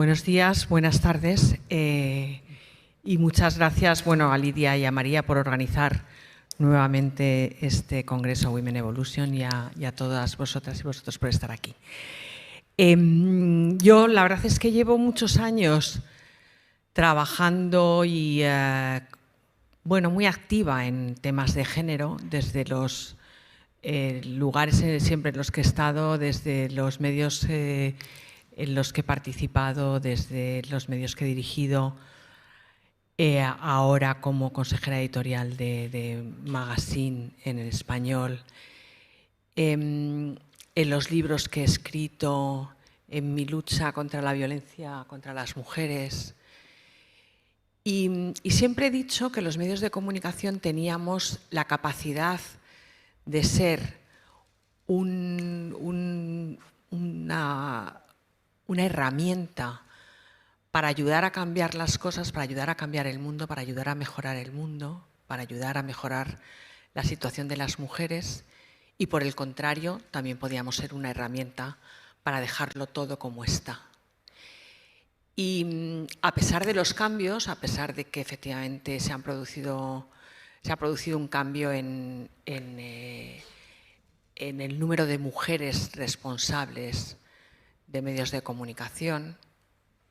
Buenos días, buenas tardes y muchas gracias a Lidia y a María por organizar nuevamente este Congreso Women Evolution y a todas vosotras y vosotros por estar aquí. Yo la verdad es que llevo muchos años trabajando y muy activa en temas de género desde los lugares siempre en los que he estado, desde los medios en los que he participado, desde los medios que he dirigido, ahora como consejera editorial de Magazine en el español, en los libros que he escrito, en mi lucha contra la violencia contra las mujeres. Y siempre he dicho que los medios de comunicación teníamos la capacidad de ser una herramienta para ayudar a cambiar las cosas, para ayudar a cambiar el mundo, para ayudar a mejorar el mundo, para ayudar a mejorar la situación de las mujeres y, por el contrario, también podíamos ser una herramienta para dejarlo todo como está. Y a pesar de los cambios, a pesar de que efectivamente se ha producido un cambio en el número de mujeres responsables de medios de comunicación,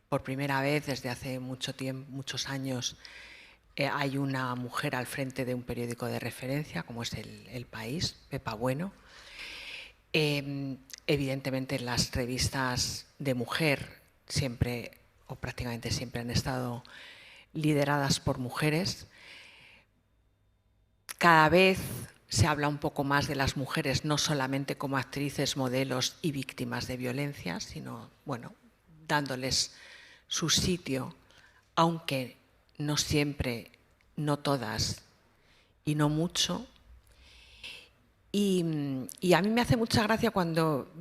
por primera vez desde hace muchos años hay una mujer al frente de un periódico de referencia como es El País, Pepa Bueno. Evidentemente las revistas de mujer siempre o prácticamente siempre han estado lideradas por mujeres. Cada vez se habla un poco más de las mujeres no solamente como actrices, modelos y víctimas de violencia, sino dándoles su sitio, aunque no siempre, no todas y no mucho. Y a mí me hace mucha gracia cuando,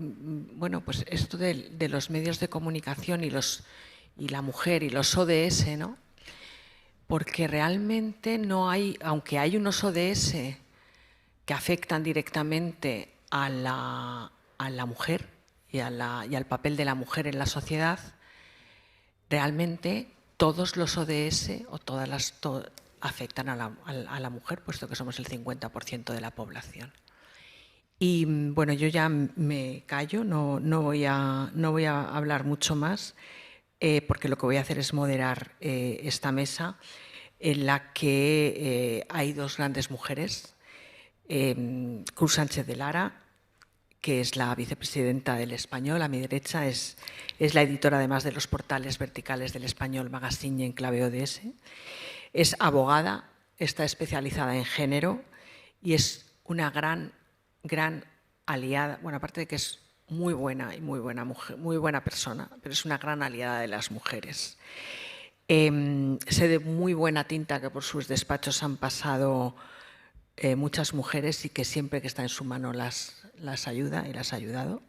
pues esto de los medios de comunicación y la mujer y los ODS, ¿no? Porque realmente no hay, aunque hay unos ODS que afectan directamente a la mujer y al papel de la mujer en la sociedad, realmente todos los ODS o afectan a la mujer, puesto que somos el 50% de la población. Y yo ya me callo, no voy a hablar mucho más, porque lo que voy a hacer es moderar esta mesa en la que hay dos grandes mujeres, Cruz Sánchez de Lara, que es la vicepresidenta del Español, a mi derecha, es la editora además de los portales verticales del Español, Magazine y Enclave ODS. Es abogada, está especializada en género y es una gran aliada, aparte de que es muy buena mujer, muy buena persona, pero es una gran aliada de las mujeres. Sé de muy buena tinta que por sus despachos han pasado muchas mujeres y que siempre que está en su mano las ayuda y las ha ayudado.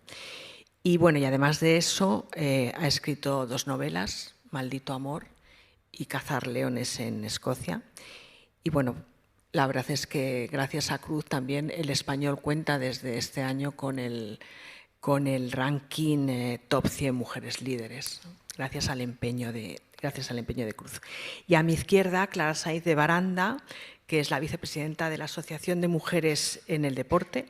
Y y además de eso ha escrito 2 novelas, Maldito amor y Cazar leones en Escocia. Y la verdad es que gracias a Cruz también el Español cuenta desde este año con el ranking Top 100 Mujeres Líderes, gracias al empeño de Cruz. Y a mi izquierda, Clara Saiz de Baranda, que es la vicepresidenta de la Asociación de Mujeres en el Deporte.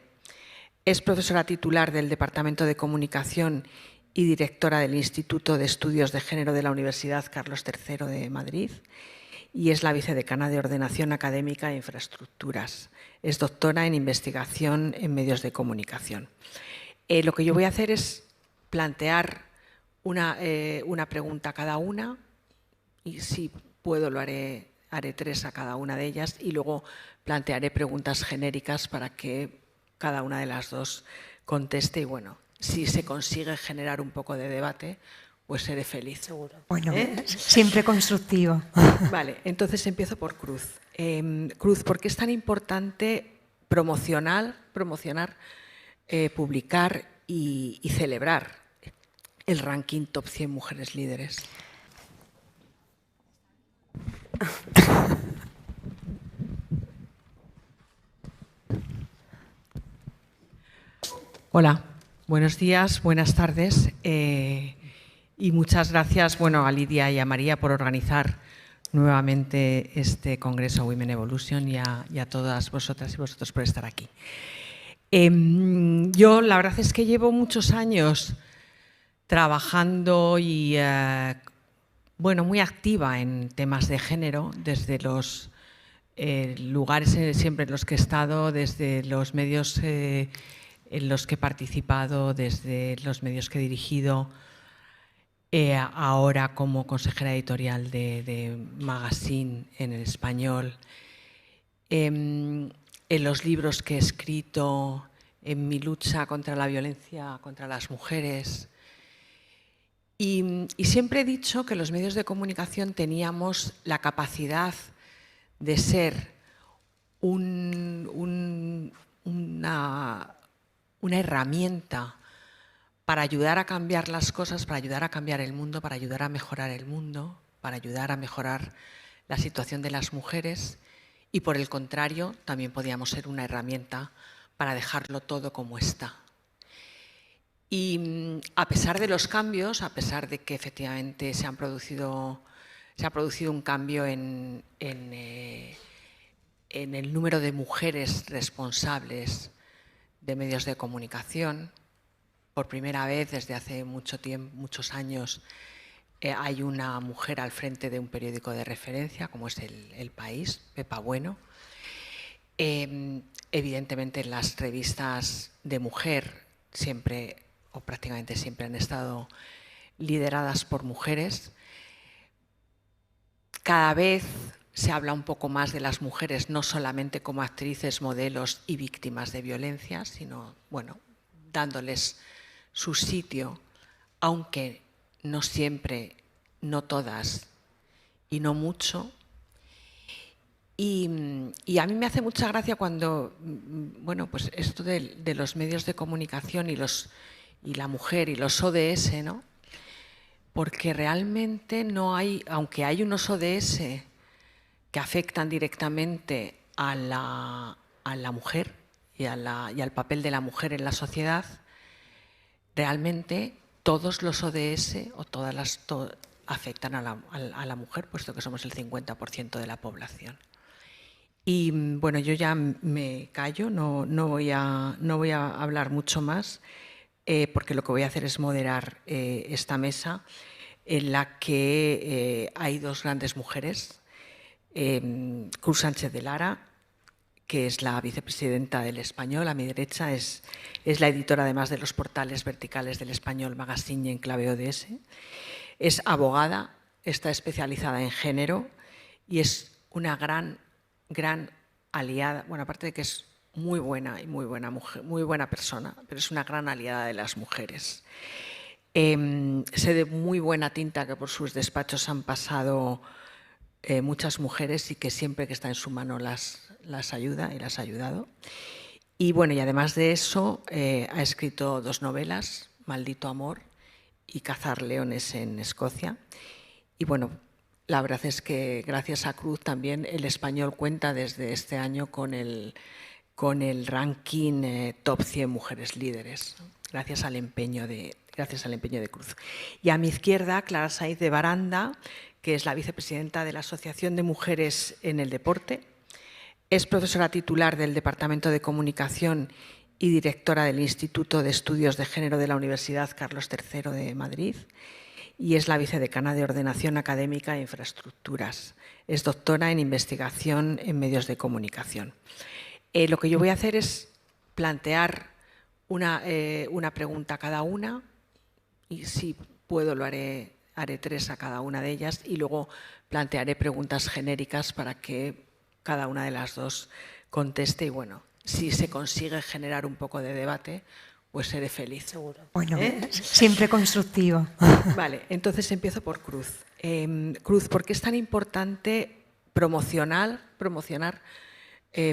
Es profesora titular del Departamento de Comunicación y directora del Instituto de Estudios de Género de la Universidad Carlos III de Madrid. Y es la vicedecana de Ordenación Académica e Infraestructuras. Es doctora en Investigación en Medios de Comunicación. Lo que yo voy a hacer es plantear una pregunta a cada una y si puedo haré 3 a cada una de ellas y luego plantearé preguntas genéricas para que cada una de las dos conteste y si se consigue generar un poco de debate, pues seré feliz. Seguro. Siempre constructivo. Vale, entonces empiezo por Cruz. Cruz, ¿por qué es tan importante promocionar, publicar y celebrar el ranking Top 100 Mujeres Líderes? Hola, buenos días, buenas tardes. Y muchas gracias, bueno, a Lidia y a María por organizar nuevamente este Congreso Women Evolution y a todas vosotras y vosotros por estar aquí. Yo la verdad es que llevo muchos años trabajando y bueno, muy activa en temas de género, desde los lugares siempre en los que he estado, desde los medios en los que he participado, desde los medios que he dirigido, ahora como consejera editorial de Magazine en el español, en los libros que he escrito, en mi lucha contra la violencia contra las mujeres. Y siempre he dicho que los medios de comunicación teníamos la capacidad de ser una herramienta para ayudar a cambiar las cosas, para ayudar a cambiar el mundo, para ayudar a mejorar el mundo, para ayudar a mejorar la situación de las mujeres. Y por el contrario, también podíamos ser una herramienta para dejarlo todo como está. Y a pesar de los cambios, a pesar de que efectivamente se ha producido un cambio en el número de mujeres responsables de medios de comunicación, por primera vez desde hace muchos años hay una mujer al frente de un periódico de referencia, como es El País, Pepa Bueno. Evidentemente las revistas de mujer siempre o prácticamente siempre han estado lideradas por mujeres. Cada vez se habla un poco más de las mujeres, no solamente como actrices, modelos y víctimas de violencia, sino, bueno, dándoles su sitio, aunque no siempre, no todas y no mucho. Y a mí me hace mucha gracia cuando, bueno, pues esto de los medios de comunicación y la mujer y los ODS, ¿no? Porque realmente no hay, aunque hay unos ODS que afectan directamente a la mujer y al papel de la mujer en la sociedad, realmente todos los ODS o afectan a la mujer, puesto que somos el 50% de la población. Y bueno, yo ya me callo, no voy a hablar mucho más, porque lo que voy a hacer es moderar esta mesa en la que hay dos grandes mujeres, Cruz Sánchez de Lara, que es la vicepresidenta del Español, a mi derecha es la editora además de los portales verticales del Español, Magazine y Enclave ODS. Es abogada, está especializada en género y es una gran aliada, bueno, aparte de que es muy buena mujer, muy buena persona, pero es una gran aliada de las mujeres. Sé de muy buena tinta que por sus despachos han pasado muchas mujeres y que siempre que está en su mano las ayuda y las ha ayudado. Y bueno, y además de eso ha escrito 2 novelas, Maldito Amor y Cazar leones en Escocia. Y bueno, la verdad es que gracias a Cruz también el Español cuenta desde este año con el ranking Top 100 Mujeres Líderes, ¿no? Gracias al empeño de Cruz. Y a mi izquierda, Clara Saiz de Baranda, que es la vicepresidenta de la Asociación de Mujeres en el Deporte. Es profesora titular del Departamento de Comunicación y directora del Instituto de Estudios de Género de la Universidad Carlos III de Madrid. Y es la vicedecana de Ordenación Académica e Infraestructuras. Es doctora en Investigación en Medios de Comunicación. Lo que yo voy a hacer es plantear una pregunta a cada una, y si puedo haré 3 a cada una de ellas, y luego plantearé preguntas genéricas para que cada una de las dos conteste. Y bueno, si se consigue generar un poco de debate, pues seré feliz. Seguro. Bueno, siempre constructivo. Vale, entonces empiezo por Cruz. Cruz, ¿por qué es tan importante promocionar,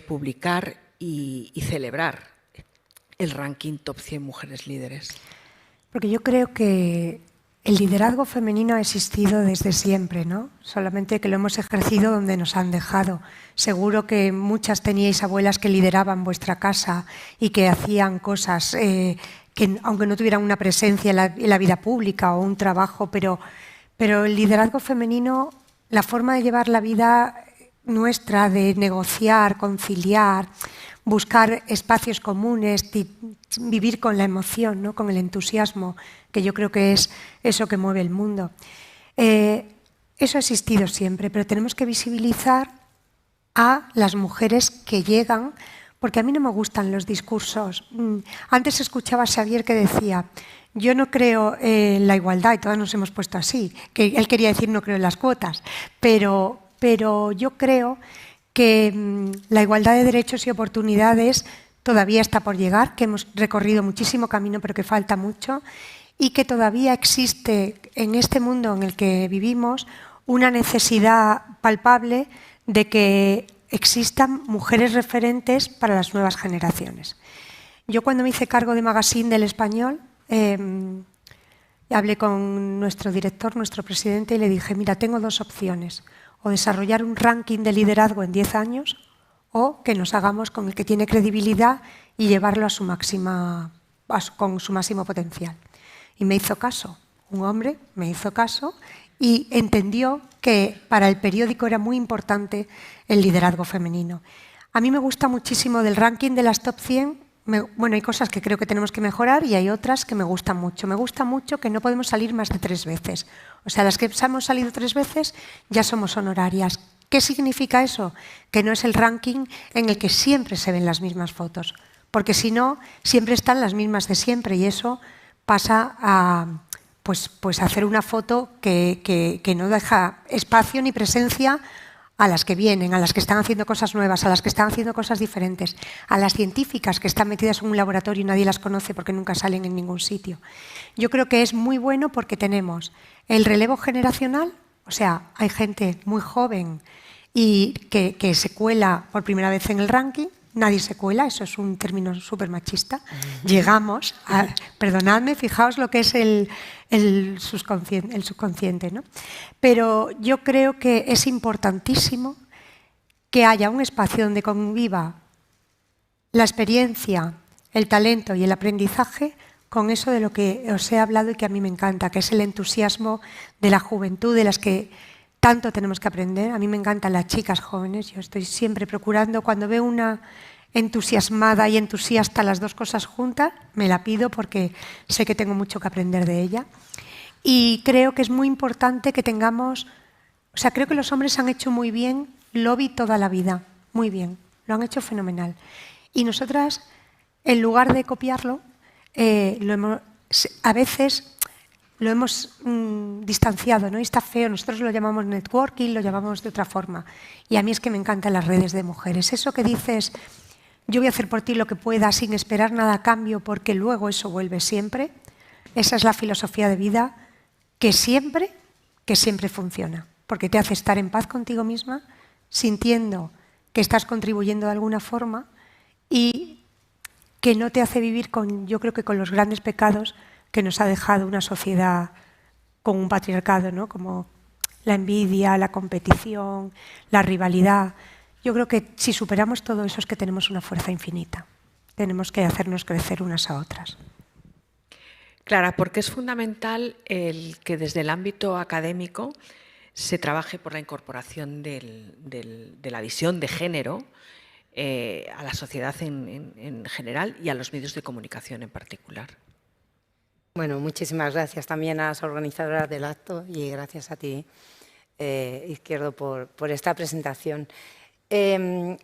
publicar y celebrar el ranking Top 100 Mujeres Líderes? Porque yo creo que el liderazgo femenino ha existido desde siempre, ¿no? Solamente que lo hemos ejercido donde nos han dejado. Seguro que muchas teníais abuelas que lideraban vuestra casa y que hacían cosas que aunque no tuvieran una presencia en la vida pública o un trabajo, pero el liderazgo femenino, la forma de llevar la vida nuestra, de negociar, conciliar, buscar espacios comunes, vivir con la emoción, ¿no? Con el entusiasmo, que yo creo que es eso que mueve el mundo. Eso ha existido siempre, pero tenemos que visibilizar a las mujeres que llegan, porque a mí no me gustan los discursos. Antes escuchaba a Xavier que decía, yo no creo en la igualdad, y todas nos hemos puesto así, que él quería decir no creo en las cuotas, pero yo creo que la igualdad de derechos y oportunidades todavía está por llegar, que hemos recorrido muchísimo camino, pero que falta mucho, y que todavía existe en este mundo en el que vivimos una necesidad palpable de que existan mujeres referentes para las nuevas generaciones. Yo cuando me hice cargo de Magazine del Español, hablé con nuestro director, nuestro presidente, y le dije, mira, tengo dos opciones, o desarrollar un ranking de liderazgo en 10 años, o que nos hagamos con el que tiene credibilidad y llevarlo a su con su máximo potencial. Y me hizo caso, un hombre me hizo caso y entendió que para el periódico era muy importante el liderazgo femenino. A mí me gusta muchísimo del ranking de las top 100, bueno, hay cosas que creo que tenemos que mejorar y hay otras que me gustan mucho. Me gusta mucho que no podemos salir más de 3 veces. O sea, las que hemos salido 3 veces ya somos honorarias. ¿Qué significa eso? Que no es el ranking en el que siempre se ven las mismas fotos, porque si no, siempre están las mismas de siempre y eso pasa a hacer una foto que no deja espacio ni presencia a las que vienen, a las que están haciendo cosas nuevas, a las que están haciendo cosas diferentes, a las científicas que están metidas en un laboratorio y nadie las conoce porque nunca salen en ningún sitio. Yo creo que es muy bueno porque tenemos el relevo generacional, o sea, hay gente muy joven y que se cuela por primera vez en el ranking. Nadie se cuela, eso es un término súper machista. Llegamos a, perdonadme, fijaos lo que es el subconsciente, ¿no? Pero yo creo que es importantísimo que haya un espacio donde conviva la experiencia, el talento y el aprendizaje con eso de lo que os he hablado y que a mí me encanta, que es el entusiasmo de la juventud, de las que tanto tenemos que aprender. A mí me encantan las chicas jóvenes, yo estoy siempre procurando, cuando veo una entusiasmada y entusiasta, las dos cosas juntas, me la pido porque sé que tengo mucho que aprender de ella. Y creo que es muy importante que tengamos, o sea, creo que los hombres han hecho muy bien lobby toda la vida, muy bien, lo han hecho fenomenal. Y nosotras, en lugar de copiarlo, a veces lo hemos distanciado, ¿no? Y está feo, nosotros lo llamamos networking, lo llamamos de otra forma. Y a mí es que me encantan las redes de mujeres. Eso que dices, yo voy a hacer por ti lo que pueda sin esperar nada a cambio porque luego eso vuelve siempre, esa es la filosofía de vida que siempre funciona. Porque te hace estar en paz contigo misma, sintiendo que estás contribuyendo de alguna forma y que no te hace vivir yo creo que con los grandes pecados que nos ha dejado una sociedad con un patriarcado, ¿no? Como la envidia, la competición, la rivalidad. Yo creo que si superamos todo eso es que tenemos una fuerza infinita. Tenemos que hacernos crecer unas a otras. Clara, porque es fundamental el que desde el ámbito académico se trabaje por la incorporación de la visión de género a la sociedad en general y a los medios de comunicación en particular. Bueno, muchísimas gracias también a las organizadoras del acto y gracias a ti, Izquierdo, por esta presentación. El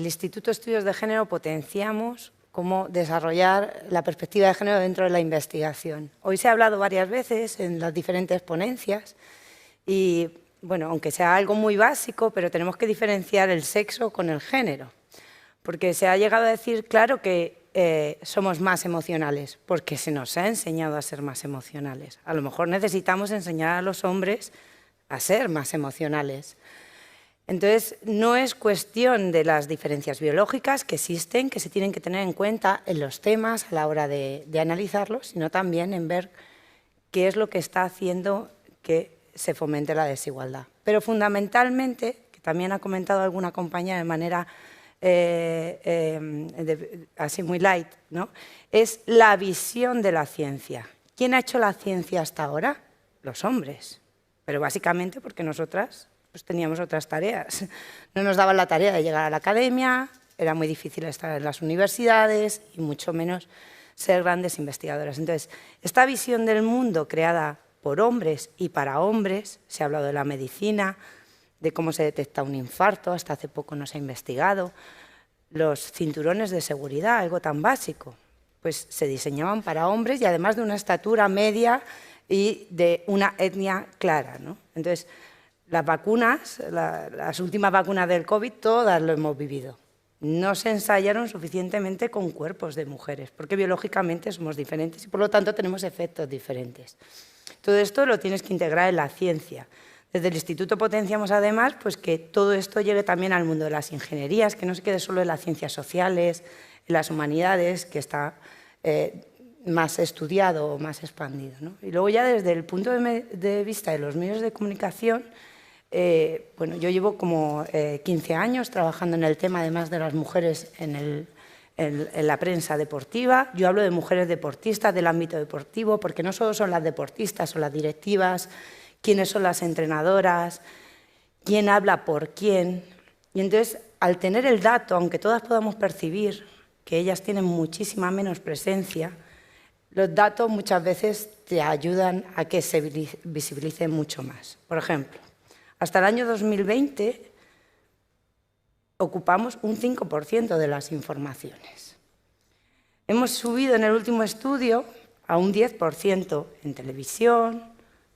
Instituto de Estudios de Género potenciamos cómo desarrollar la perspectiva de género dentro de la investigación. Hoy se ha hablado varias veces en las diferentes ponencias y, bueno, aunque sea algo muy básico, pero tenemos que diferenciar el sexo con el género, porque se ha llegado a decir, claro, que somos más emocionales, porque se nos ha enseñado a ser más emocionales. A lo mejor necesitamos enseñar a los hombres a ser más emocionales. Entonces, no es cuestión de las diferencias biológicas que existen, que se tienen que tener en cuenta en los temas a la hora de analizarlos, sino también en ver qué es lo que está haciendo que se fomente la desigualdad. Pero fundamentalmente, que también ha comentado alguna compañera de manera así muy light, ¿no? Es la visión de la ciencia. ¿Quién ha hecho la ciencia hasta ahora? Los hombres, pero básicamente porque nosotras pues, teníamos otras tareas. No nos daban la tarea de llegar a la academia, era muy difícil estar en las universidades y mucho menos ser grandes investigadoras. Entonces, esta visión del mundo creada por hombres y para hombres, se ha hablado de la medicina, de cómo se detecta un infarto, hasta hace poco no se ha investigado, los cinturones de seguridad, algo tan básico, pues se diseñaban para hombres y además de una estatura media y de una etnia clara, ¿no? Entonces, las vacunas, las últimas vacunas del COVID, todas lo hemos vivido. No se ensayaron suficientemente con cuerpos de mujeres, porque biológicamente somos diferentes y por lo tanto tenemos efectos diferentes. Todo esto lo tienes que integrar en la ciencia. Desde el Instituto potenciamos además pues, que todo esto llegue también al mundo de las ingenierías, que no se quede solo en las ciencias sociales, en las humanidades, que está más estudiado o más expandido, ¿no? Y luego ya desde el punto de vista de los medios de comunicación, bueno, yo llevo como 15 años trabajando en el tema además de las mujeres en la prensa deportiva. Yo hablo de mujeres deportistas del ámbito deportivo porque no solo son las deportistas o las directivas, quiénes son las entrenadoras, quién habla por quién. Y entonces, al tener el dato, aunque todas podamos percibir que ellas tienen muchísima menos presencia, los datos muchas veces te ayudan a que se visibilice mucho más. Por ejemplo, hasta el año 2020 ocupamos un 5% de las informaciones. Hemos subido en el último estudio a un 10% en televisión,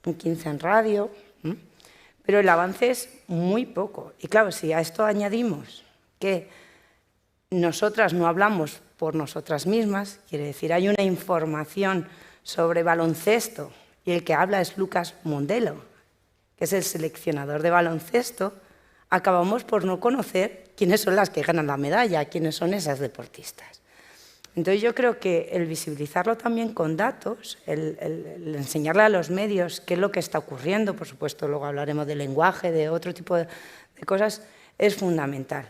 un 15% en radio, pero el avance es muy poco. Y claro, si a esto añadimos que nosotras no hablamos por nosotras mismas, quiere decir, hay una información sobre baloncesto y el que habla es Lucas Mondelo, que es el seleccionador de baloncesto, acabamos por no conocer quiénes son las que ganan la medalla, quiénes son esas deportistas. Entonces yo creo que el visibilizarlo también con datos, el enseñarle a los medios qué es lo que está ocurriendo, por supuesto luego hablaremos de lenguaje, de otro tipo de cosas, es fundamental.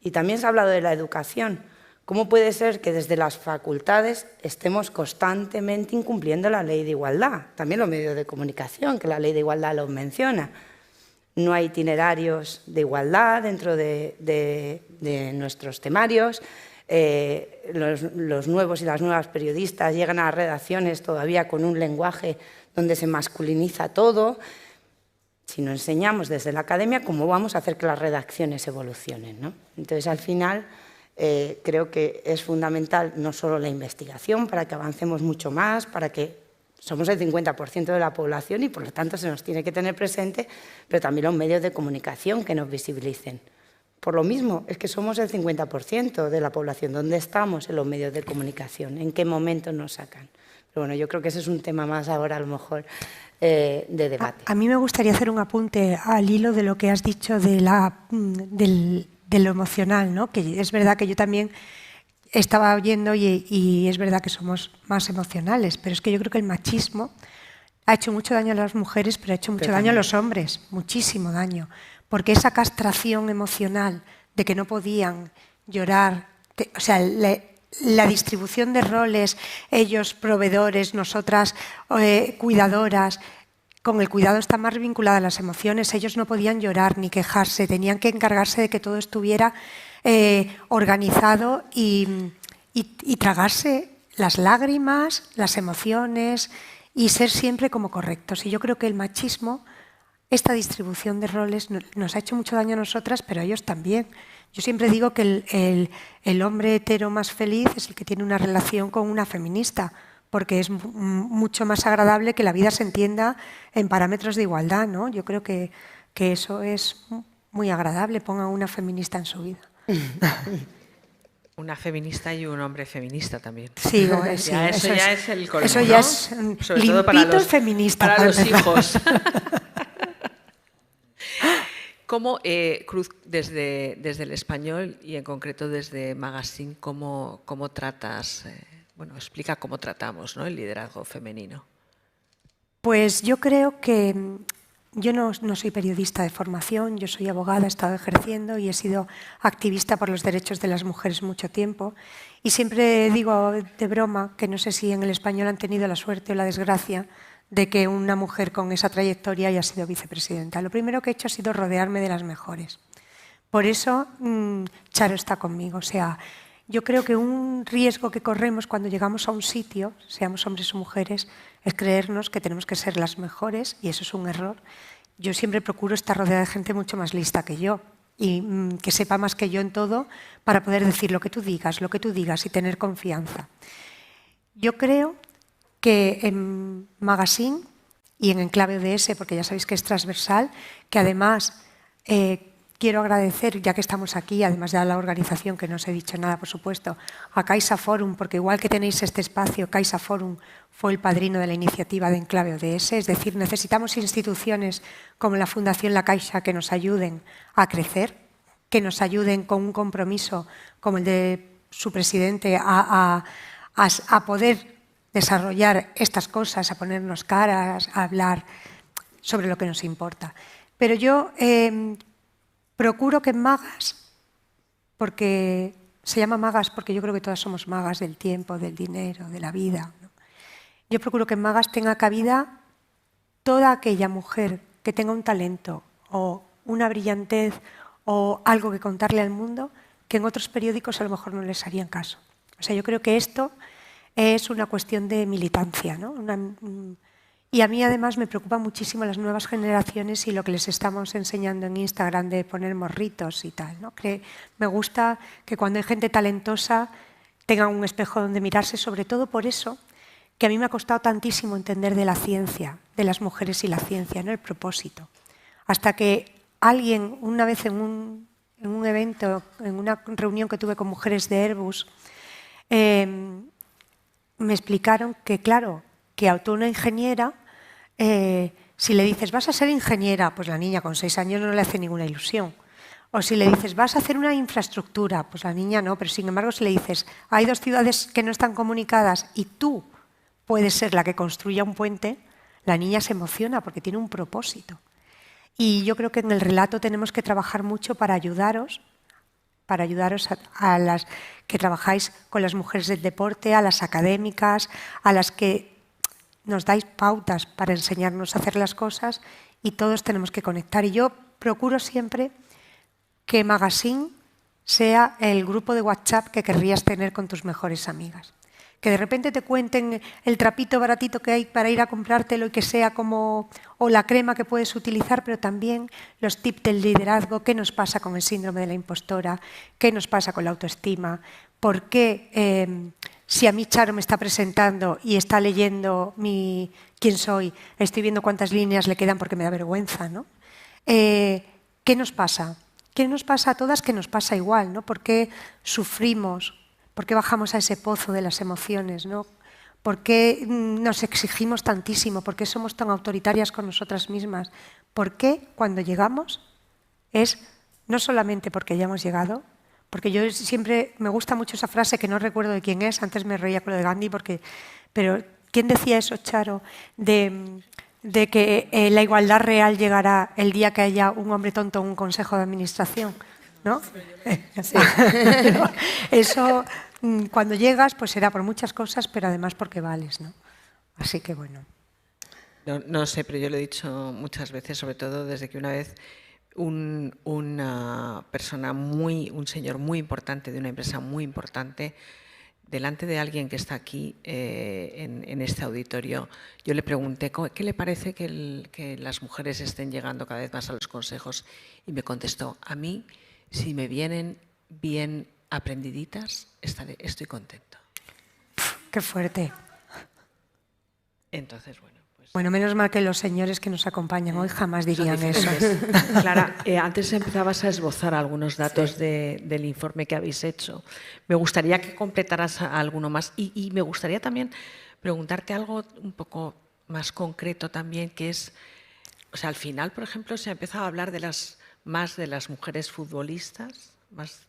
Y también se ha hablado de la educación. ¿Cómo puede ser que desde las facultades estemos constantemente incumpliendo la ley de igualdad? También los medios de comunicación, que la ley de igualdad los menciona. No hay itinerarios de igualdad dentro de nuestros temarios. Los nuevos y las nuevas periodistas llegan a las redacciones todavía con un lenguaje donde se masculiniza todo. Si no enseñamos desde la academia, ¿cómo vamos a hacer que las redacciones evolucionen, ¿no? Entonces, al final, creo que es fundamental no solo la investigación para que avancemos mucho más, para que somos el 50% de la población y, por lo tanto, se nos tiene que tener presente, pero también los medios de comunicación que nos visibilicen. Por lo mismo, es que somos el 50% de la población. ¿Dónde estamos en los medios de comunicación? ¿En qué momento nos sacan? Pero bueno, yo creo que ese es un tema más ahora, a lo mejor, de debate. A mí me gustaría hacer un apunte al hilo de lo que has dicho de lo emocional, ¿no? Que es verdad que yo también estaba oyendo y es verdad que somos más emocionales, pero es que yo creo que el machismo ha hecho mucho daño a las mujeres, pero ha hecho mucho daño a los hombres, muchísimo daño. Porque esa castración emocional de que no podían llorar, o sea, la distribución de roles, ellos proveedores, nosotras cuidadoras, con el cuidado está más vinculada a las emociones, ellos no podían llorar ni quejarse, tenían que encargarse de que todo estuviera organizado y tragarse las lágrimas, las emociones y ser siempre como correctos. Y yo creo que el machismo, esta distribución de roles nos ha hecho mucho daño a nosotras, pero a ellos también. Yo siempre digo que el hombre hetero más feliz es el que tiene una relación con una feminista, porque es mucho más agradable que la vida se entienda en parámetros de igualdad, ¿no? Yo creo que eso es muy agradable, pongan una feminista en su vida. Una feminista y un hombre feminista también. Sí, eso ya es el colmo, eso ya ¿no? es Sobre limpito todo para los, feminista. para los hijos. ¿Cómo, Cruz, desde el Español y en concreto desde Magazine, cómo tratas, bueno, explica cómo tratamos, ¿no?, el liderazgo femenino? Pues yo creo que yo no soy periodista de formación, yo soy abogada, he estado ejerciendo y he sido activista por los derechos de las mujeres mucho tiempo. Y siempre digo de broma que no sé si en el español han tenido la suerte o la desgracia de que una mujer con esa trayectoria haya sido vicepresidenta. Lo primero que he hecho ha sido rodearme de las mejores. Por eso Charo está conmigo. O sea, yo creo que un riesgo que corremos cuando llegamos a un sitio, seamos hombres o mujeres, es creernos que tenemos que ser las mejores, y eso es un error. Yo siempre procuro estar rodeada de gente mucho más lista que yo y que sepa más que yo en todo para poder decir lo que tú digas y tener confianza. Yo creo que en Magazine y en Enclave ODS, porque ya sabéis que es transversal, que además quiero agradecer, ya que estamos aquí, además de a la organización, que no os he dicho nada, por supuesto, a Caixa Forum, porque igual que tenéis este espacio, Caixa Forum fue el padrino de la iniciativa de Enclave ODS, es decir, necesitamos instituciones como la Fundación La Caixa que nos ayuden a crecer, que nos ayuden con un compromiso como el de su presidente a poder desarrollar estas cosas, a ponernos caras, a hablar sobre lo que nos importa. Pero yo procuro que en Magas, porque se llama Magas porque yo creo que todas somos magas del tiempo, del dinero, de la vida, ¿no? Yo procuro que en Magas tenga cabida toda aquella mujer que tenga un talento o una brillantez o algo que contarle al mundo que en otros periódicos a lo mejor no les harían caso. O sea, yo creo que esto es una cuestión de militancia, ¿no? Y a mí además me preocupan muchísimo las nuevas generaciones y lo que les estamos enseñando en Instagram de poner morritos y tal, ¿no? Me gusta que cuando hay gente talentosa tengan un espejo donde mirarse, sobre todo por eso que a mí me ha costado tantísimo entender de la ciencia, de las mujeres y la ciencia, ¿no? El propósito. Hasta que alguien, una vez en un evento, en una reunión que tuve con mujeres de Airbus, me explicaron que, claro, que a una ingeniera, si le dices, vas a ser ingeniera, pues la niña con 6 años no le hace ninguna ilusión. O si le dices, vas a hacer una infraestructura, pues la niña no, pero sin embargo si le dices, hay 2 ciudades que no están comunicadas y tú puedes ser la que construya un puente, la niña se emociona porque tiene un propósito. Y yo creo que en el relato tenemos que trabajar mucho para ayudaros a las que trabajáis con las mujeres del deporte, a las académicas, a las que nos dais pautas para enseñarnos a hacer las cosas, y todos tenemos que conectar. Y yo procuro siempre que Magazine sea el grupo de WhatsApp que querrías tener con tus mejores amigas. Que de repente te cuenten el trapito baratito que hay para ir a comprártelo y que sea como, o la crema que puedes utilizar, pero también los tips del liderazgo, qué nos pasa con el síndrome de la impostora, qué nos pasa con la autoestima, por qué si a mí Charo me está presentando y está leyendo quién soy, estoy viendo cuántas líneas le quedan porque me da vergüenza, ¿no? ¿Qué nos pasa? ¿Qué nos pasa a todas que nos pasa igual, ¿no? ¿Por qué sufrimos? ¿Por qué bajamos a ese pozo de las emociones, ¿no? ¿Por qué nos exigimos tantísimo? ¿Por qué somos tan autoritarias con nosotras mismas? ¿Por qué cuando llegamos es no solamente porque hayamos llegado? Porque yo siempre me gusta mucho esa frase que no recuerdo de quién es, antes me reía con lo de Gandhi, pero ¿quién decía eso, Charo? De que la igualdad real llegará el día que haya un hombre tonto en un consejo de administración, ¿no? Sí. Eso, cuando llegas, pues será por muchas cosas, pero además porque vales, ¿no? Así que bueno. No sé, pero yo lo he dicho muchas veces, sobre todo desde que una vez una persona un señor muy importante de una empresa muy importante, delante de alguien que está aquí en este auditorio, yo le pregunté qué le parece que las mujeres estén llegando cada vez más a los consejos, y me contestó, a mí, si me vienen bien aprendiditas, estoy contento. Qué fuerte. Entonces, bueno. Bueno, menos mal que los señores que nos acompañan hoy jamás dirían eso. Clara, antes empezabas a esbozar algunos datos del informe que habéis hecho. Me gustaría que completaras alguno más y me gustaría también preguntarte algo un poco más concreto también, que es, o sea, al final, por ejemplo, se ha empezado a hablar más de las mujeres futbolistas, más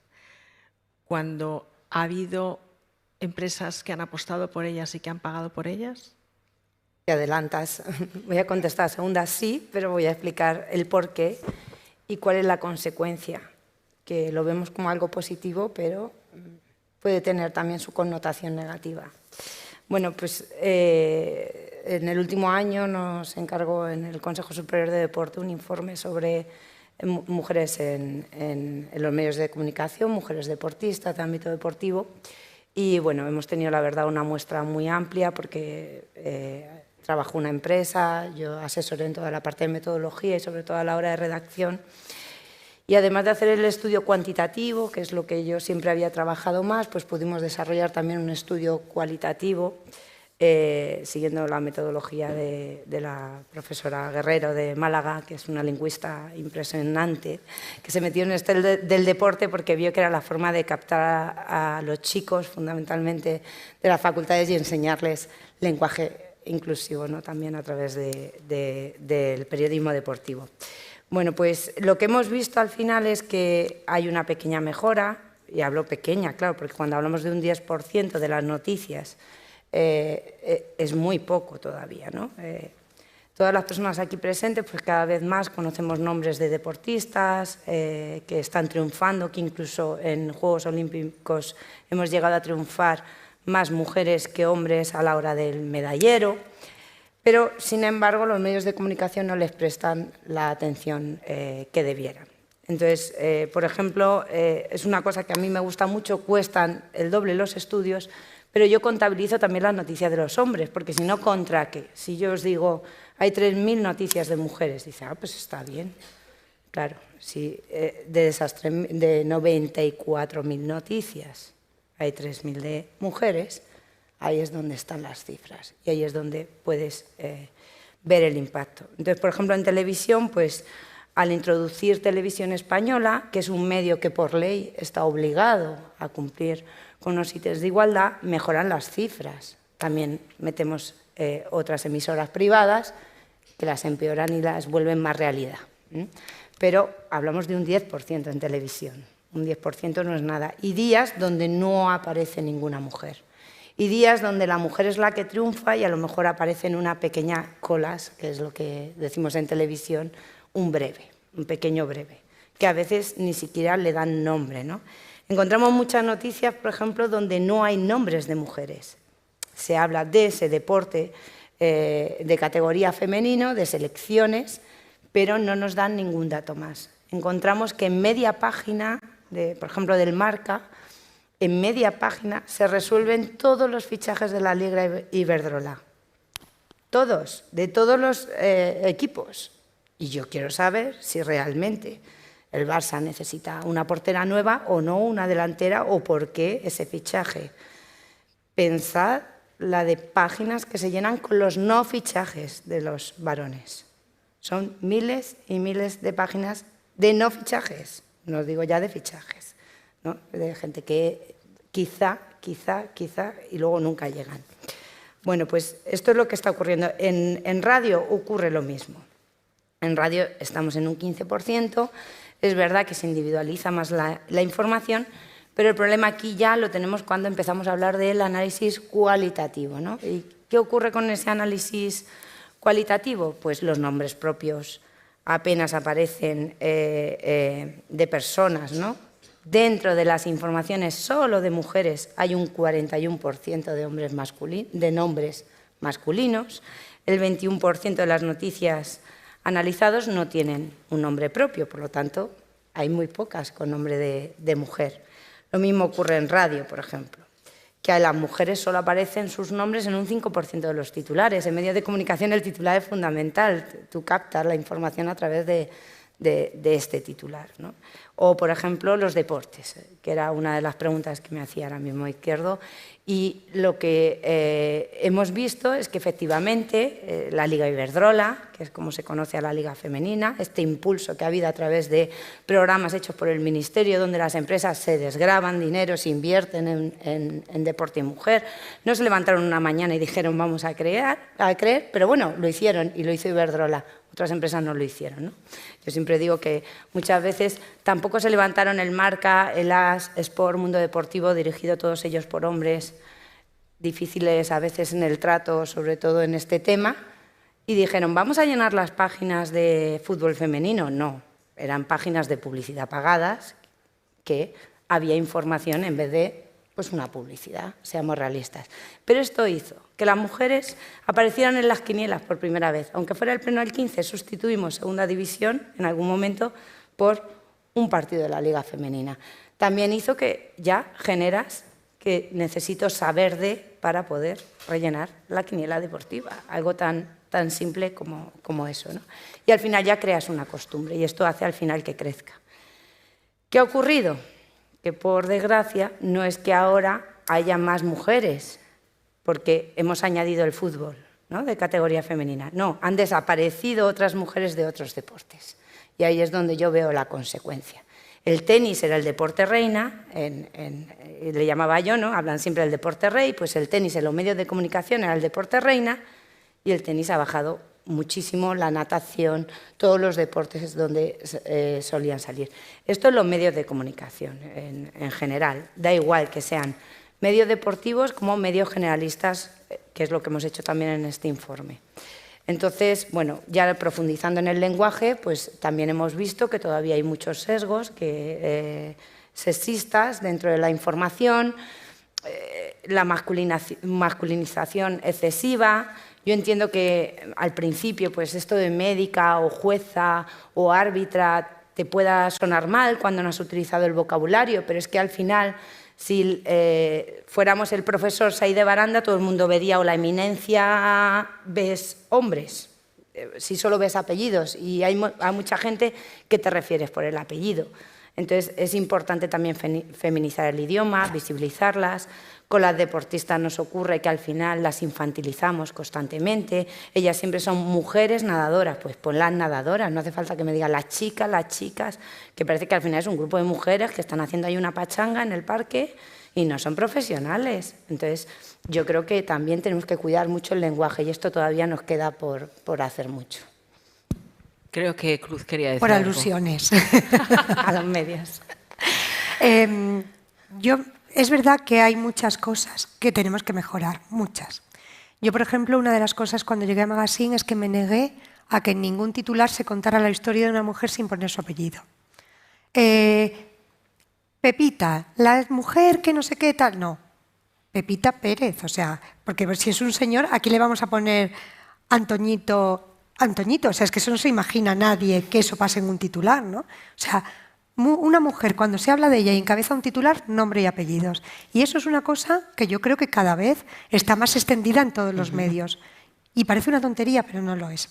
cuando ha habido empresas que han apostado por ellas y que han pagado por ellas. Te adelantas. Voy a contestar a la segunda sí, pero voy a explicar el por qué y cuál es la consecuencia, que lo vemos como algo positivo, pero puede tener también su connotación negativa. Bueno, pues en el último año nos encargó en el Consejo Superior de Deporte un informe sobre mujeres en los medios de comunicación, mujeres deportistas de ámbito deportivo. Y bueno, hemos tenido la verdad una muestra muy amplia porque trabajó una empresa, yo asesoré en toda la parte de metodología y sobre todo a la hora de redacción. Y además de hacer el estudio cuantitativo, que es lo que yo siempre había trabajado más, pues pudimos desarrollar también un estudio cualitativo, siguiendo la metodología de la profesora Guerrero de Málaga, que es una lingüista impresionante, que se metió en este del deporte porque vio que era la forma de captar a los chicos, fundamentalmente de las facultades, y enseñarles lenguaje inclusivo, ¿no? También a través del periodismo deportivo. Bueno, pues lo que hemos visto al final es que hay una pequeña mejora, y hablo pequeña, claro, porque cuando hablamos de un 10% de las noticias es muy poco todavía, ¿no? Todas las personas aquí presentes, pues cada vez más conocemos nombres de deportistas que están triunfando, que incluso en Juegos Olímpicos hemos llegado a triunfar más mujeres que hombres a la hora del medallero. Pero, sin embargo, los medios de comunicación no les prestan la atención que debieran. Entonces, por ejemplo, es una cosa que a mí me gusta mucho, cuestan el doble los estudios, pero yo contabilizo también las noticias de los hombres, porque si no, ¿contra qué? Si yo os digo, hay 3.000 noticias de mujeres, dice, ah, pues está bien. Claro, si de esas de 94.000 noticias hay 3.000 de mujeres, ahí es donde están las cifras y ahí es donde puedes ver el impacto. Entonces, por ejemplo, en televisión, pues al introducir Televisión Española, que es un medio que por ley está obligado a cumplir con unos ítems de igualdad, mejoran las cifras. También metemos otras emisoras privadas que las empeoran y las vuelven más realidad. Pero hablamos de un 10% en televisión. Un 10% no es nada. Y días donde no aparece ninguna mujer. Y días donde la mujer es la que triunfa y a lo mejor aparece en una pequeña colas, que es lo que decimos en televisión, un pequeño breve, que a veces ni siquiera le dan nombre, ¿no? Encontramos muchas noticias, por ejemplo, donde no hay nombres de mujeres. Se habla de ese deporte de categoría femenino, de selecciones, pero no nos dan ningún dato más. Encontramos que en media página, por ejemplo, del Marca, en media página se resuelven todos los fichajes de la Liga Iberdrola. Todos, de todos los equipos. Y yo quiero saber si realmente el Barça necesita una portera nueva o no, una delantera, o por qué ese fichaje. Pensad la de páginas que se llenan con los no fichajes de los varones. Son miles y miles de páginas de no fichajes, no os digo ya de fichajes, ¿no? De gente que quizá, y luego nunca llegan. Bueno, pues esto es lo que está ocurriendo. En radio ocurre lo mismo. En radio estamos en un 15%, es verdad que se individualiza más la información, pero el problema aquí ya lo tenemos cuando empezamos a hablar del análisis cualitativo, ¿no? ¿Y qué ocurre con ese análisis cualitativo? Pues los nombres propios apenas aparecen de personas, ¿no? Dentro de las informaciones solo de mujeres hay un 41% de nombres masculinos, el 21% de las noticias analizados no tienen un nombre propio, por lo tanto, hay muy pocas con nombre de mujer. Lo mismo ocurre en radio, por ejemplo, que a las mujeres solo aparecen sus nombres en un 5% de los titulares. En medios de comunicación el titular es fundamental, tú captas la información a través de este titular, ¿no? O, por ejemplo, los deportes, que era una de las preguntas que me hacía ahora mismo Izquierdo. Y lo que hemos visto es que efectivamente la Liga Iberdrola, que es como se conoce a la Liga Femenina, este impulso que ha habido a través de programas hechos por el Ministerio, donde las empresas se desgravan dinero, se invierten en deporte y mujer, no se levantaron una mañana y dijeron vamos a creer, pero bueno, lo hicieron y lo hizo Iberdrola. Otras empresas no lo hicieron, ¿no? Yo siempre digo que muchas veces tampoco se levantaron el Marca, el AS, Sport, Mundo Deportivo, dirigido todos ellos por hombres, difíciles a veces en el trato, sobre todo en este tema, y dijeron, ¿vamos a llenar las páginas de fútbol femenino? No, eran páginas de publicidad pagadas, que había información en vez de pues una publicidad, seamos realistas. Pero esto hizo que las mujeres aparecieran en las quinielas por primera vez. Aunque fuera el pleno del 15, sustituimos segunda división en algún momento por un partido de la Liga Femenina. También hizo que ya generas que necesito saber de para poder rellenar la quiniela deportiva, algo tan simple como eso, ¿no? Y al final ya creas una costumbre y esto hace al final que crezca. ¿Qué ha ocurrido? Que por desgracia no es que ahora haya más mujeres porque hemos añadido el fútbol, ¿no?, de categoría femenina. No, han desaparecido otras mujeres de otros deportes y ahí es donde yo veo la consecuencia. El tenis era el deporte reina, le llamaba yo, ¿no? Hablan siempre del deporte rey, pues el tenis en los medios de comunicación era el deporte reina y el tenis ha bajado muchísimo, la natación, todos los deportes donde solían salir. Esto en los medios de comunicación en general, da igual que sean medios deportivos como medios generalistas, que es lo que hemos hecho también en este informe. Entonces, bueno, ya profundizando en el lenguaje, pues también hemos visto que todavía hay muchos sesgos sexistas dentro de la información, la masculinización excesiva. Yo entiendo que al principio pues esto de médica o jueza o árbitra te pueda sonar mal cuando no has utilizado el vocabulario, pero es que al final, si fuéramos el profesor Said de Baranda, todo el mundo vería o la eminencia ves hombres, si solo ves apellidos, y hay mucha gente que te refieres por el apellido. Entonces es importante también feminizar el idioma, visibilizarlas. Con las deportistas nos ocurre que al final las infantilizamos constantemente. Ellas siempre son mujeres nadadoras, pues ponlas nadadoras, no hace falta que me digan las chicas, que parece que al final es un grupo de mujeres que están haciendo ahí una pachanga en el parque y no son profesionales. Entonces yo creo que también tenemos que cuidar mucho el lenguaje y esto todavía nos queda por hacer mucho. Creo que Cruz quería decir por algo. Alusiones. A los medios. Es verdad que hay muchas cosas que tenemos que mejorar, muchas. Yo, por ejemplo, una de las cosas cuando llegué a Magazine es que me negué a que en ningún titular se contara la historia de una mujer sin poner su apellido. Pepita, la mujer que no sé qué tal, no. Pepita Pérez, o sea, porque si es un señor, aquí le vamos a poner Antoñito, o sea, es que eso no se imagina nadie que eso pase en un titular, ¿no? O sea, una mujer, cuando se habla de ella y encabeza un titular, nombre y apellidos. Y eso es una cosa que yo creo que cada vez está más extendida en todos los medios. Y parece una tontería, pero no lo es.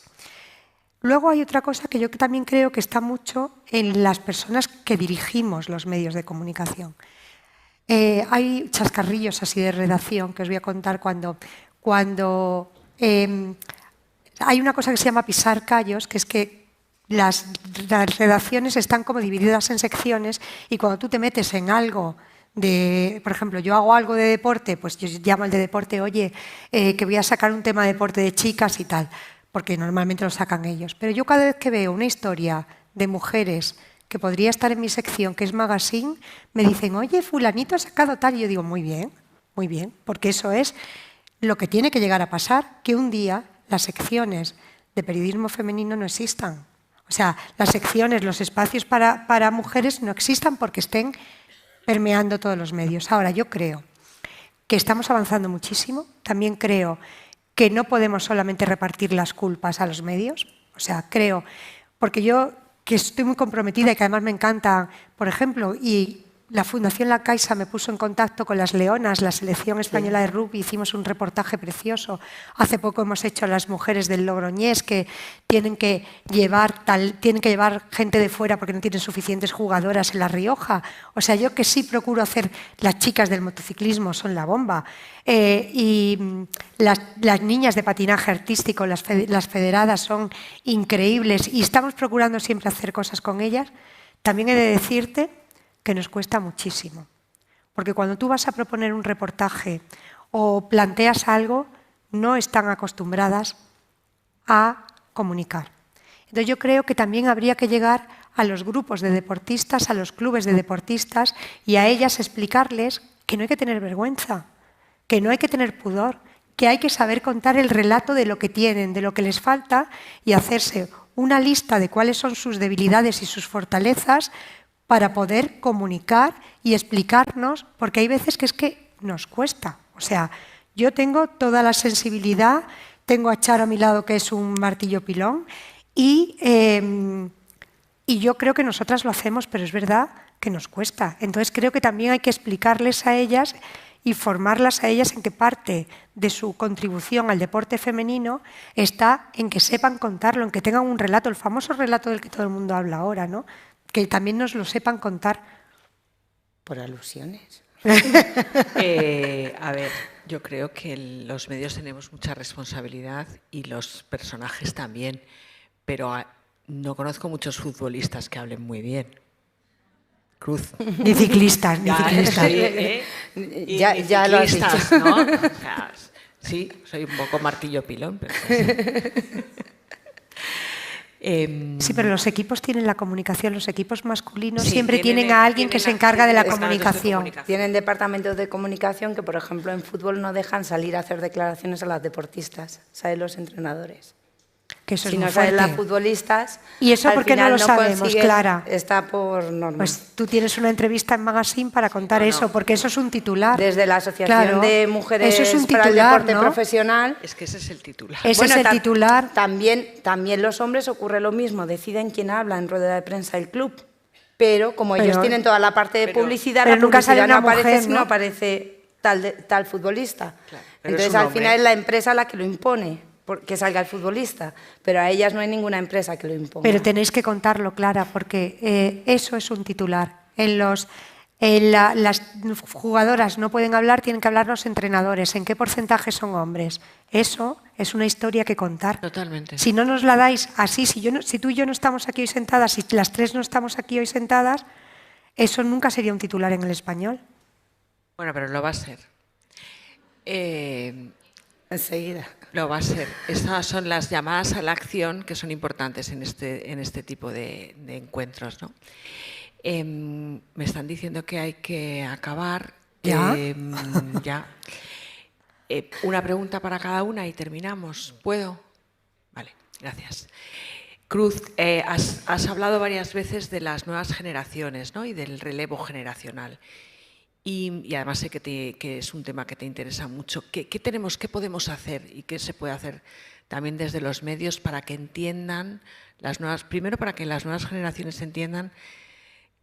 Luego hay otra cosa que yo también creo que está mucho en las personas que dirigimos los medios de comunicación. Hay chascarrillos así de redacción que os voy a contar cuando hay una cosa que se llama pisar callos, que es que las redacciones están como divididas en secciones y cuando tú te metes en algo por ejemplo, yo hago algo de deporte, pues yo llamo al de deporte, oye, que voy a sacar un tema de deporte de chicas y tal, porque normalmente lo sacan ellos. Pero yo cada vez que veo una historia de mujeres que podría estar en mi sección, que es Magazine, me dicen, oye, fulanito ha sacado tal, y yo digo, muy bien, porque eso es lo que tiene que llegar a pasar, que un día las secciones de periodismo femenino no existan. O sea, las secciones, los espacios para mujeres no existan porque estén permeando todos los medios. Ahora, yo creo que estamos avanzando muchísimo. También creo que no podemos solamente repartir las culpas a los medios. O sea, creo, porque yo que estoy muy comprometida y que además me encanta, por ejemplo, y la Fundación La Caixa me puso en contacto con las Leonas, la selección española de rugby, hicimos un reportaje precioso. Hace poco hemos hecho a las mujeres del Logroñés que tienen que llevar gente de fuera porque no tienen suficientes jugadoras en La Rioja. O sea, yo que sí procuro hacer, las chicas del motociclismo son la bomba. Y las niñas de patinaje artístico, las federadas son increíbles y estamos procurando siempre hacer cosas con ellas. También he de decirte que nos cuesta muchísimo, porque cuando tú vas a proponer un reportaje o planteas algo, no están acostumbradas a comunicar. Entonces yo creo que también habría que llegar a los grupos de deportistas, a los clubes de deportistas y a ellas explicarles que no hay que tener vergüenza, que no hay que tener pudor, que hay que saber contar el relato de lo que tienen, de lo que les falta y hacerse una lista de cuáles son sus debilidades y sus fortalezas para poder comunicar y explicarnos, porque hay veces que es que nos cuesta. O sea, yo tengo toda la sensibilidad, tengo a Charo a mi lado que es un martillo pilón y yo creo que nosotras lo hacemos, pero es verdad que nos cuesta. Entonces creo que también hay que explicarles a ellas y formarlas a ellas en que parte de su contribución al deporte femenino está en que sepan contarlo, en que tengan un relato, el famoso relato del que todo el mundo habla ahora, ¿no? Que también nos lo sepan contar. Por alusiones. A ver, yo creo que los medios tenemos mucha responsabilidad y los personajes también, pero no conozco muchos futbolistas que hablen muy bien. Cruz. Ni ciclistas, ni ciclistas. Ya lo has dicho. ¿No? O sea, sí, soy un poco martillo pilón, pero sí, pero los equipos tienen la comunicación, los equipos masculinos sí, siempre tienen a alguien que se encarga de la comunicación. Tienen departamentos de comunicación que, por ejemplo, en fútbol no dejan salir a hacer declaraciones a las deportistas, ¿saben? Los entrenadores. Que eso si es no muy saben fuerte. las futbolistas, ¿Y eso por qué no lo sabemos, Clara? Está por norma. Pues tú tienes una entrevista en Magazine para contar eso, porque eso es un titular. Desde la Asociación de Mujeres eso es un para titular, el Deporte ¿no? Profesional. Es que ese es el titular. Ese es el titular. También los hombres ocurre lo mismo, deciden quién habla en rueda de prensa del club. Pero como ellos tienen toda la parte de publicidad, la nunca publicidad sale una no aparece mujer, si ¿no? no aparece tal futbolista. Claro, entonces al final es la empresa la que lo impone, que salga el futbolista, pero a ellas no hay ninguna empresa que lo imponga. Pero tenéis que contarlo, Clara, porque eso es un titular. Las jugadoras no pueden hablar, tienen que hablar los entrenadores. ¿En qué porcentaje son hombres? Eso es una historia que contar. Totalmente. Si no nos la dais así, si tú y yo no estamos aquí hoy sentadas, si las tres no estamos aquí hoy sentadas, eso nunca sería un titular en el Español. Bueno, pero lo va a ser. Enseguida. Lo va a ser. Estas son las llamadas a la acción que son importantes en este tipo de encuentros, ¿no? Me están diciendo que hay que acabar. ¿Ya? Ya. Una pregunta para cada una y terminamos. ¿Puedo? Vale, gracias. Cruz, has hablado varias veces de las nuevas generaciones, ¿no? Y del relevo generacional. Y además sé que es un tema que te interesa mucho. ¿Qué podemos hacer y qué se puede hacer también desde los medios para que entiendan primero para que las nuevas generaciones entiendan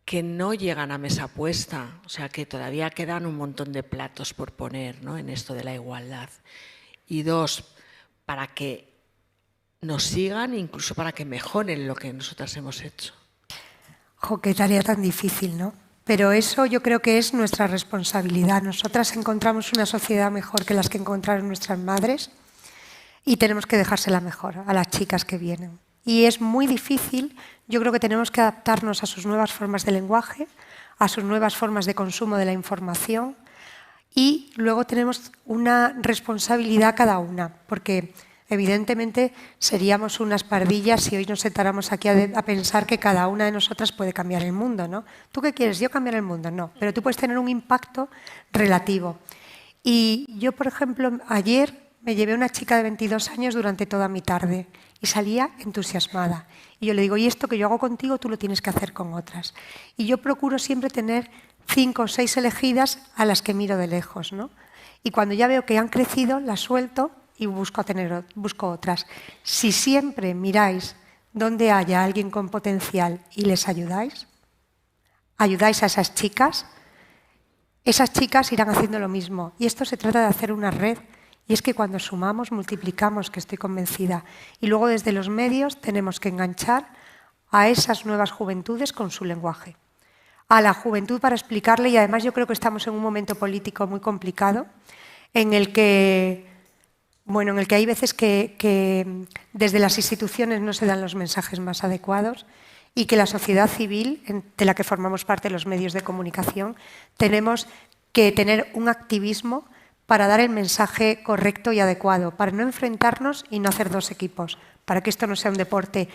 que no llegan a mesa puesta, o sea, que todavía quedan un montón de platos por poner, ¿no? En esto de la igualdad. Y dos, para que nos sigan, incluso para que mejoren lo que nosotras hemos hecho. Jo, qué tarea tan difícil, ¿no? Pero eso yo creo que es nuestra responsabilidad. Nosotras encontramos una sociedad mejor que las que encontraron nuestras madres y tenemos que dejársela mejor a las chicas que vienen. Y es muy difícil, yo creo que tenemos que adaptarnos a sus nuevas formas de lenguaje, a sus nuevas formas de consumo de la información y luego tenemos una responsabilidad cada una, porque evidentemente seríamos unas pardillas si hoy nos sentáramos aquí a pensar que cada una de nosotras puede cambiar el mundo, ¿no? ¿Tú qué quieres? Yo cambiar el mundo, no. Pero tú puedes tener un impacto relativo. Y yo, por ejemplo, ayer me llevé a una chica de 22 años durante toda mi tarde y salía entusiasmada. Y yo le digo, y esto que yo hago contigo, tú lo tienes que hacer con otras. Y yo procuro siempre tener 5 o 6 elegidas a las que miro de lejos, ¿no? Y cuando ya veo que han crecido, las suelto y busco otras. Si siempre miráis donde haya alguien con potencial y les ayudáis a esas chicas irán haciendo lo mismo. Y esto se trata de hacer una red. Y es que cuando sumamos, multiplicamos, que estoy convencida. Y luego desde los medios tenemos que enganchar a esas nuevas juventudes con su lenguaje. A la juventud para explicarle, y además yo creo que estamos en un momento político muy complicado, en el que hay veces que desde las instituciones no se dan los mensajes más adecuados y que la sociedad civil, de la que formamos parte los medios de comunicación, tenemos que tener un activismo para dar el mensaje correcto y adecuado, para no enfrentarnos y no hacer dos equipos, para que esto no sea un deporte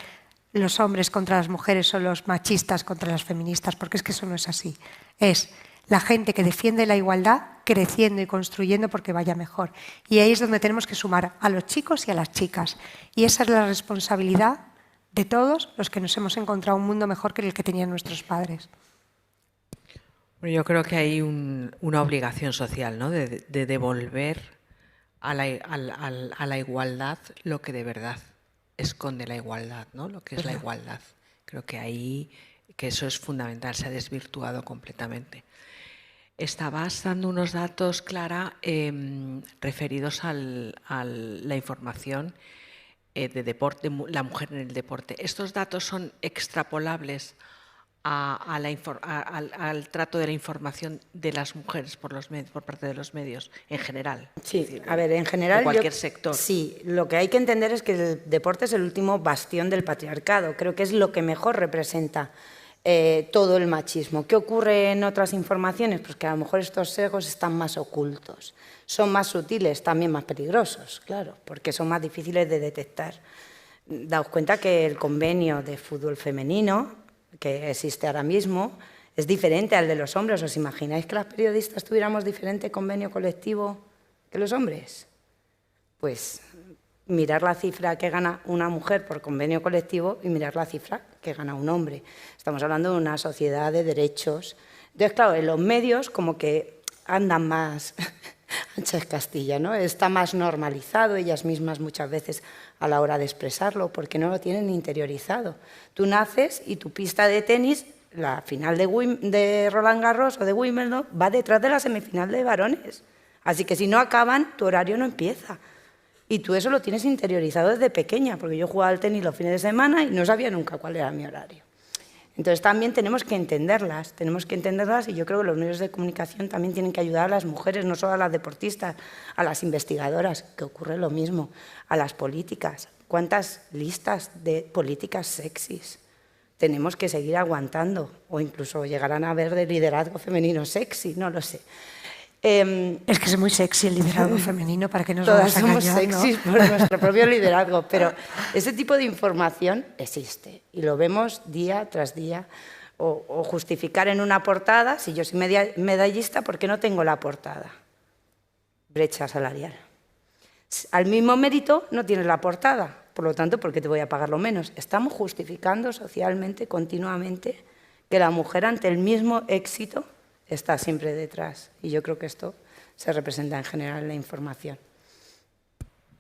los hombres contra las mujeres o los machistas contra las feministas, porque es que eso no es así. Es la gente que defiende la igualdad creciendo y construyendo porque vaya mejor. Y ahí es donde tenemos que sumar a los chicos y a las chicas. Y esa es la responsabilidad de todos los que nos hemos encontrado un mundo mejor que el que tenían nuestros padres. Bueno, yo creo que hay una obligación social, ¿no?, de devolver a la igualdad lo que de verdad esconde la igualdad, ¿no?, lo que es la igualdad. Creo que ahí, que eso es fundamental, se ha desvirtuado completamente. Estabas dando unos datos, Clara, referidos a la información de deporte, la mujer en el deporte. ¿Estos datos son extrapolables al trato de la información de las mujeres por parte de los medios en general? Sí, es decir, a ver, en general... de cualquier sector. Sí, lo que hay que entender es que el deporte es el último bastión del patriarcado. Creo que es lo que mejor representa todo el machismo. ¿Qué ocurre en otras informaciones? Pues que a lo mejor estos sesgos están más ocultos, son más sutiles, también más peligrosos, claro, porque son más difíciles de detectar. Daos cuenta que el convenio de fútbol femenino que existe ahora mismo es diferente al de los hombres. ¿Os imagináis que las periodistas tuviéramos diferente convenio colectivo que los hombres? Pues mirar la cifra que gana una mujer por convenio colectivo y mirar la cifra que gana un hombre. Estamos hablando de una sociedad de derechos. Entonces, claro, en los medios como que andan más ancha es Castilla, ¿no? Está más normalizado, ellas mismas muchas veces a la hora de expresarlo, porque no lo tienen interiorizado. Tú naces y tu pista de tenis, la final de Roland Garros o de Wimbledon, va detrás de la semifinal de varones. Así que si no acaban, tu horario no empieza. Y tú eso lo tienes interiorizado desde pequeña, porque yo jugaba al tenis los fines de semana y no sabía nunca cuál era mi horario. Entonces también tenemos que entenderlas y yo creo que los medios de comunicación también tienen que ayudar a las mujeres, no solo a las deportistas, a las investigadoras, que ocurre lo mismo, a las políticas. ¿Cuántas listas de políticas sexys tenemos que seguir aguantando? O incluso llegarán a ver de liderazgo femenino sexy, no lo sé. Es que es muy sexy el liderazgo femenino, para que nos todas vamos a somos engañar, sexys, ¿no? por nuestro propio liderazgo, pero ese tipo de información existe y lo vemos día tras día. O justificar en una portada, si yo soy medallista, ¿por qué no tengo la portada? Brecha salarial. Al mismo mérito no tienes la portada, por lo tanto, ¿por qué te voy a pagar lo menos? Estamos justificando socialmente, continuamente, que la mujer ante el mismo éxito está siempre detrás. Y yo creo que esto se representa en general en la información.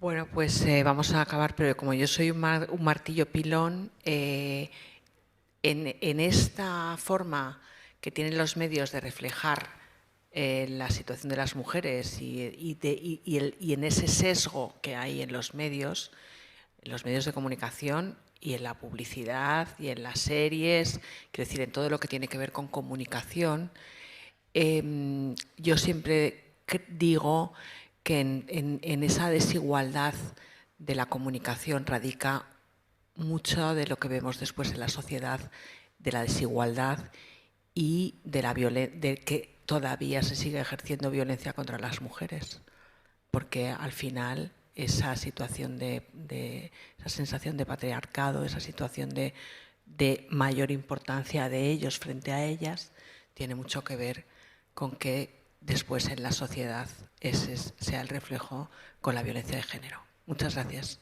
Bueno, pues vamos a acabar, pero como yo soy un martillo pilón, en esta forma que tienen los medios de reflejar la situación de las mujeres y en ese sesgo que hay en los medios de comunicación y en la publicidad y en las series, quiero decir, en todo lo que tiene que ver con comunicación, yo siempre digo que en esa desigualdad de la comunicación radica mucho de lo que vemos después en la sociedad, de la desigualdad y de que todavía se sigue ejerciendo violencia contra las mujeres, porque al final esa situación esa sensación de patriarcado, esa situación de mayor importancia de ellos frente a ellas, tiene mucho que ver con que después en la sociedad ese sea el reflejo con la violencia de género. Muchas gracias.